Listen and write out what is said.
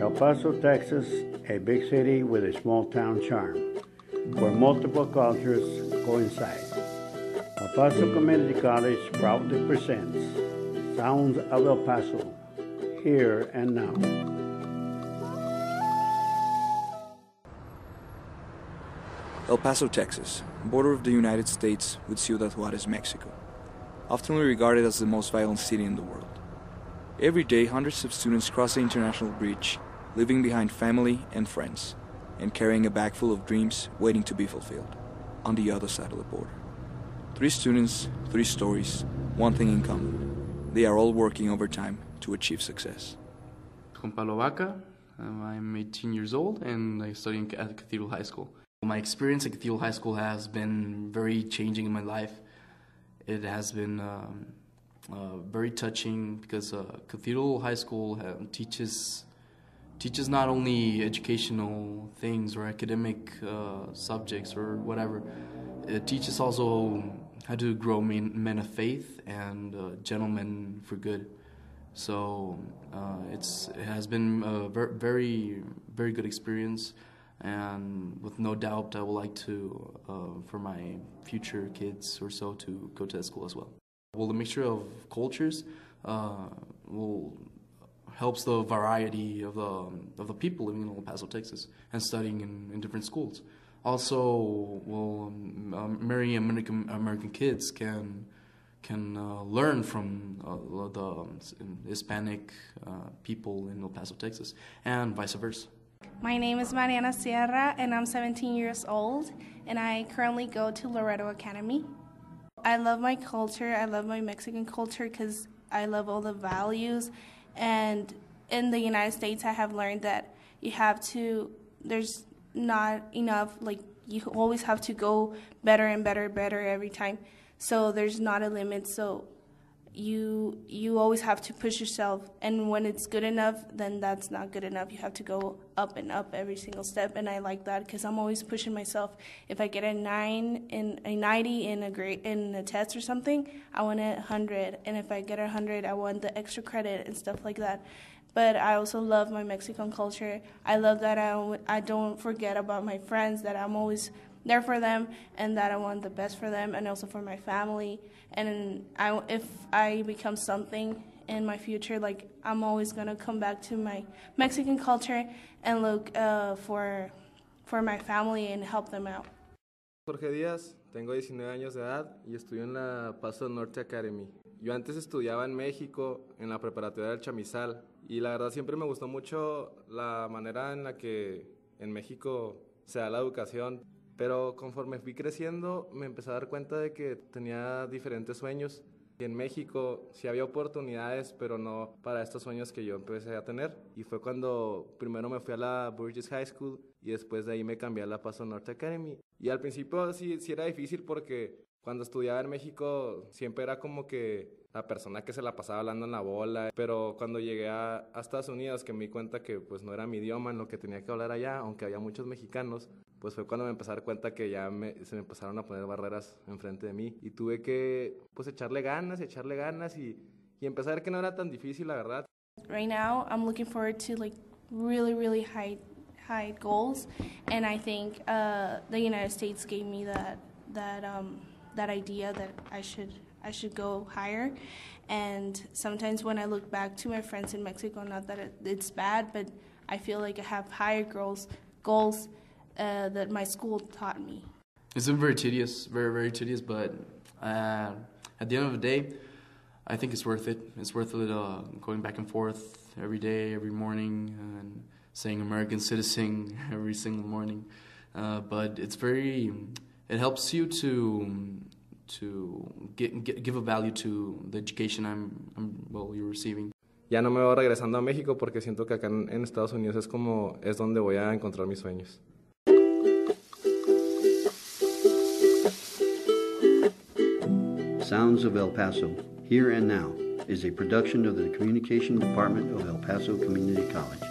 El Paso, Texas, a big city with a small town charm, where multiple cultures coincide. El Paso Community College proudly presents Sounds of El Paso, Here and Now. El Paso, Texas, border of the United States with Ciudad Juarez, Mexico, often regarded as the most violent city in the world. Every day, hundreds of students cross the international bridge, leaving behind family and friends, and carrying a bag full of dreams waiting to be fulfilled on the other side of the border. 3 students, 3 stories, one thing in common. They are all working overtime to achieve success. Juan Pablo Vaca. I'm 18 years old and I study at Cathedral High School. My experience at Cathedral High School has been very changing in my life. It has been very touching because Cathedral High School teaches not only educational things or academic subjects or whatever. It teaches also how to grow men of faith and gentlemen for good. So it has been a very, very good experience, and with no doubt I would like to, for my future kids or so, to go to that school as well. Well, the mixture of cultures helps the variety of the people living in El Paso, Texas, and studying in different schools. Also, marrying American kids can learn from the Hispanic people in El Paso, Texas, and vice versa. My name is Mariana Sierra, and I'm 17 years old, and I currently go to Loreto Academy. I love my culture. I love my Mexican culture because I love all the values. And in the United States, I have learned that there's not enough, you always have to go better and better every time. So there's not a limit, so you always have to push yourself, and when it's good enough, then that's not good enough. You have to go up and up every single step, and I like that because I'm always pushing myself. If I get a 90 in a test or something, I want a 100, and if I get a 100, I want the extra credit and stuff like that. But I also love my Mexican culture. I love that I don't forget about my friends, that I'm always there for them, and that I want the best for them, and also for my family. And if I become something in my future, I'm always gonna come back to my Mexican culture and look for my family and help them out. Jorge Díaz, tengo 19 años de edad y estudio en la Paso Norte Academy. Yo antes estudiaba en México, en la preparatoria del Chamizal, y la verdad siempre me gustó mucho la manera en la que en México se da la educación. Pero conforme fui creciendo, me empecé a dar cuenta de que tenía diferentes sueños. Y en México sí había oportunidades, pero no para estos sueños que yo empecé a tener. Y fue cuando primero me fui a la Burgess High School y después de ahí me cambié a la Paso Norte Academy. Y al principio sí era difícil porque cuando estudiaba en México siempre era como que la persona que se la pasaba hablando en la bola. Pero cuando llegué a Estados Unidos, que me di cuenta que pues no era mi idioma en lo que tenía que hablar allá, aunque había muchos mexicanos, pues fue cuando me empecé a dar cuenta que ya se me empezaron a poner barreras enfrente de mí. Y tuve que pues echarle ganas y empezar a ver que no era tan difícil, la verdad. Right now, I'm looking forward to really, really high goals, and I think the United States gave me that idea that I should go higher. And sometimes when I look back to my friends in Mexico, not that it's bad, but I feel like I have higher goals that my school taught me. It's been very tedious, very, very tedious, but at the end of the day, I think it's worth it. It's worth it going back and forth every day, every morning, and saying American citizen every single morning. But it helps you to give a value to the education you're receiving. Ya no me voy regresando a México porque siento que acá en Estados Unidos es donde voy a encontrar mis sueños. Sounds of El Paso, Here and Now is a production of the Communication Department of El Paso Community College.